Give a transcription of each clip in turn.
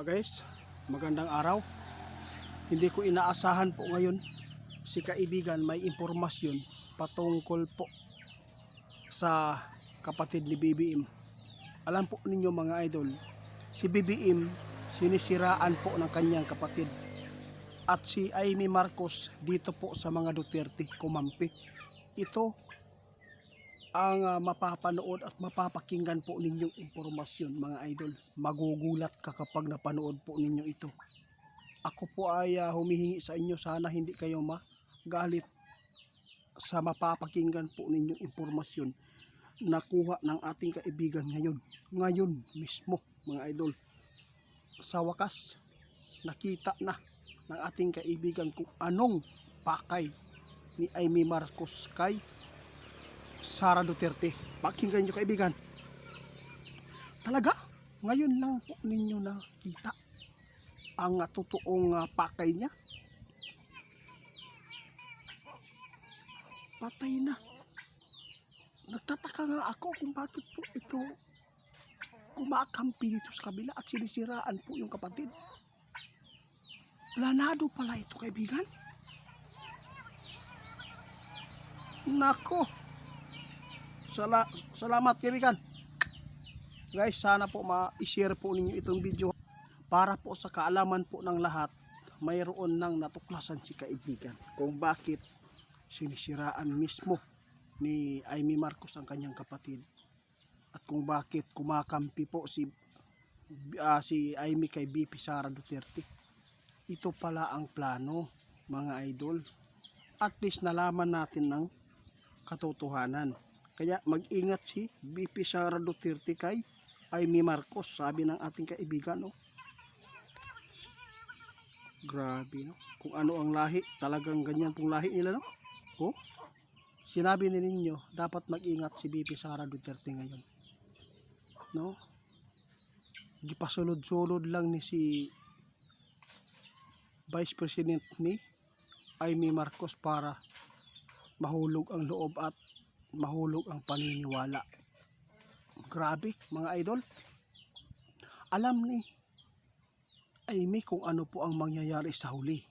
Guys, magandang araw. Hindi ko inaasahan po ngayon si kaibigan may impormasyon patungkol po sa kapatid ni BBM. Alam po ninyo mga idol, si BBM sinisiraan po ng kanyang kapatid. At si Amy Marcos dito po sa mga Duterte kumampi. Ito ang mapapanood at mapapakinggan po ninyong impormasyon mga idol. Magugulat ka kapag napanood po ninyo ito. Ako po ay humihingi sa inyo, sana hindi kayo magalit sa mapapakinggan po ninyong impormasyon na kuha ng ating kaibigan ngayon mismo mga idol. Sa wakas nakita na ng ating kaibigan kung anong pakay ni Amy Marcos kay Sara Duterte. Pakinggan nyo kaibigan. Talaga, ngayon lang po ninyo nakita ang totoong pakay niya. Patay na. Nagtataka nga ako kung bakit po ito kumakampi dito sa kabila at sinisiraan po yung kapatid. Planado pala ito kaibigan. Nako. Salamat kaibigan. Guys, sana po ma-share po ninyo itong video para po sa kaalaman po ng lahat. Mayroon nang natuklasan si kaibigan kung bakit sinisiraan mismo ni Amy Marcos ang kanyang kapatid at kung bakit kumakampi po si Amy kay BP Sara Duterte. Ito pala ang plano mga idol. At least nalaman natin ng katotohanan. Kaya mag-ingat si BP Sara Duterte kay Amy Marcos, sabi ng ating kaibigan. No? Grabe, no? Kung ano ang lahi, talagang ganyan pong lahi nila. No? Oh, sinabi ninyo, dapat mag-ingat si BP Sara Duterte ngayon. No? Gipasulod-sulod lang ni si Vice President ni Amy Marcos para mahulog ang loob at mahulog ang paniniwala. Grabe mga idol. Alam ni Amy kung ano po ang mangyayari sa huli.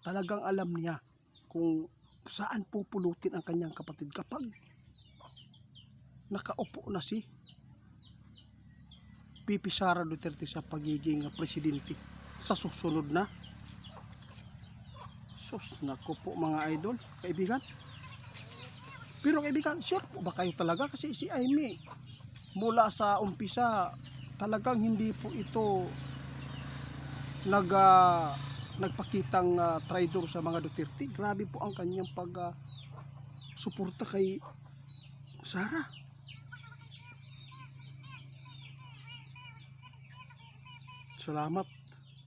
Talagang alam niya kung saan pupulutin ang kanyang kapatid kapag nakaupo na si BP Sara Duterte sa pagiging presidente sa susunod na. Sus, nako po mga idol, kaibigan. Pero kaibigan, sure po ba kayo talaga? Kasi si Amy, mula sa umpisa, talagang hindi po ito nagpakitang traitor sa mga Duterte. Grabe po ang kanyang suporta kay Sara. Salamat.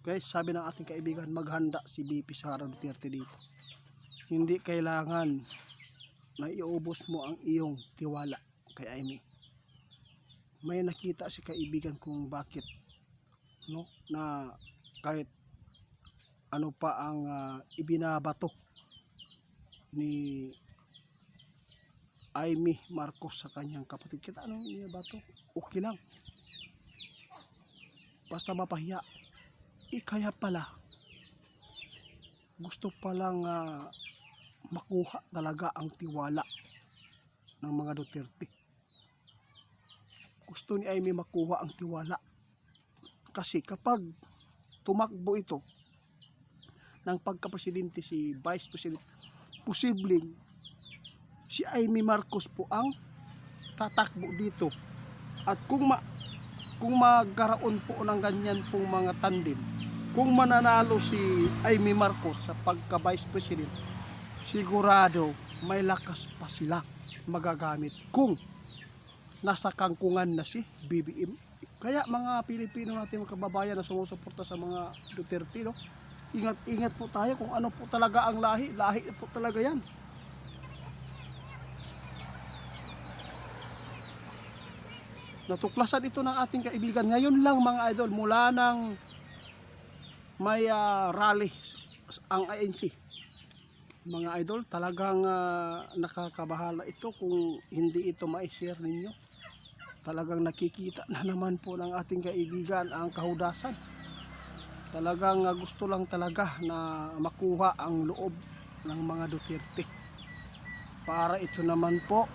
Guys, sabi ng ating kaibigan, maghanda si BP Sara Duterte dito. Hindi kailangan na iubos mo ang iyong tiwala kay Amy. May nakita si kaibigan kung bakit, no, na kahit ano pa ang ibinabato ni Amy Marcos sa kanyang kapatid. Kita anong ibinabato? Okay lang. Basta mapahiya. Kaya pala gusto palang makuha talaga ang tiwala ng mga Duterte. Gusto ni Amy makuha ang tiwala. Kasi kapag tumakbo ito ng pagka-presidente si Vice President, posibleng si Amy Marcos po ang tatakbo dito. At kung magkaroon po ng ganyan pong mga tandem, kung mananalo si Amy Marcos sa pagka-Vice President, sigurado may lakas pa sila magagamit kung nasa kangkungan na si BBM. Kaya mga Pilipino natin, mga kababayan na sumusuporta sa mga Duterte, no? Ingat-ingat po tayo kung ano po talaga ang lahi. Lahi po talaga yan. Natuklasan ito ng ating kaibigan. Ngayon lang mga idol, mula nang may rally ang ANC. Mga idol, talagang nakakabahala ito kung hindi ito ma-share ninyo. Talagang nakikita na naman po ng ating kaibigan ang kahudasan Talagang gusto lang talaga na makuha ang loob ng mga Duterte. Para ito naman po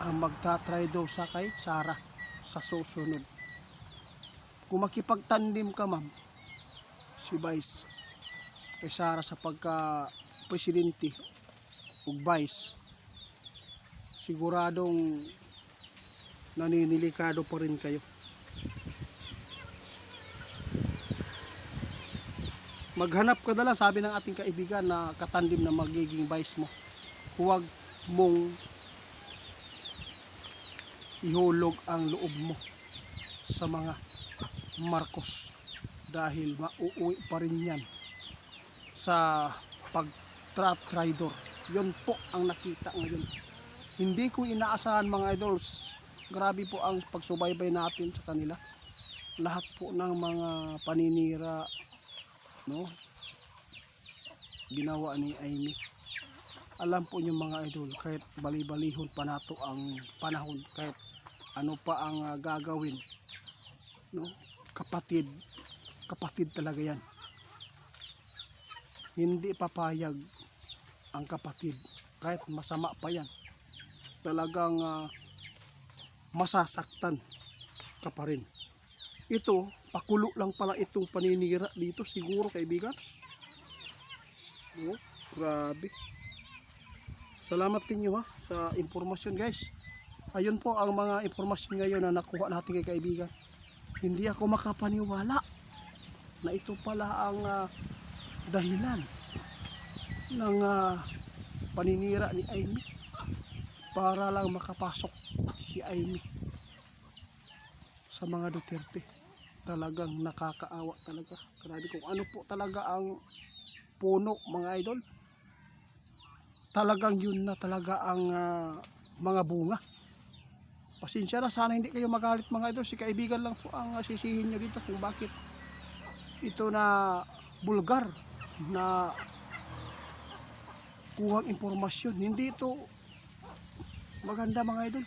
ang magta-try daw sa kay Sara sa susunod. Kung makipagtandim ka ma'am, si Vice kay Sara sa pagka-presidente o Vice, siguradong naninilikado pa rin kayo. Maghanap ka na lang, sabi ng ating kaibigan na katandim na magiging Vice mo. Huwag mong ihulog ang loob mo sa mga Marcos dahil mauuwi pa rin yan sa pag-traitor. Yun po ang nakita ngayon. Hindi ko inaasahan mga idols. Grabe po ang pagsubaybay natin sa kanila. Lahat po ng mga paninira, no, ginawa ni Amy. Alam po niyo mga idol, kahit bali-balihon pa nato ang panahon, kahit ano pa ang gagawin, no, kapatid talaga yan. Hindi papayag ang kapatid kahit masama pa yan. Talagang masasaktan ka pa rin. Ito, pakulo lang pala itong paninira dito siguro kaibigan. Oh, grabe. Salamat ninyo ha sa impormasyon guys. Ayun po ang mga impormasyon ngayon na nakuha natin kay kaibigan. Hindi ako makapaniwala na ito pala ang dahilan ng paninira ni Amy para lang makapasok si Amy sa mga Duterte. Talagang nakakaawa talaga. Grabe kung ano po talaga ang puno mga idol. Talagang yun na talaga ang mga bunga. Pasensya na, sana hindi kayo magalit mga idol. Si kaibigan lang po ang sisihin nyo dito kung bakit ito na bulgar na kuhang impormasyon. Hindi ito maganda mga idol.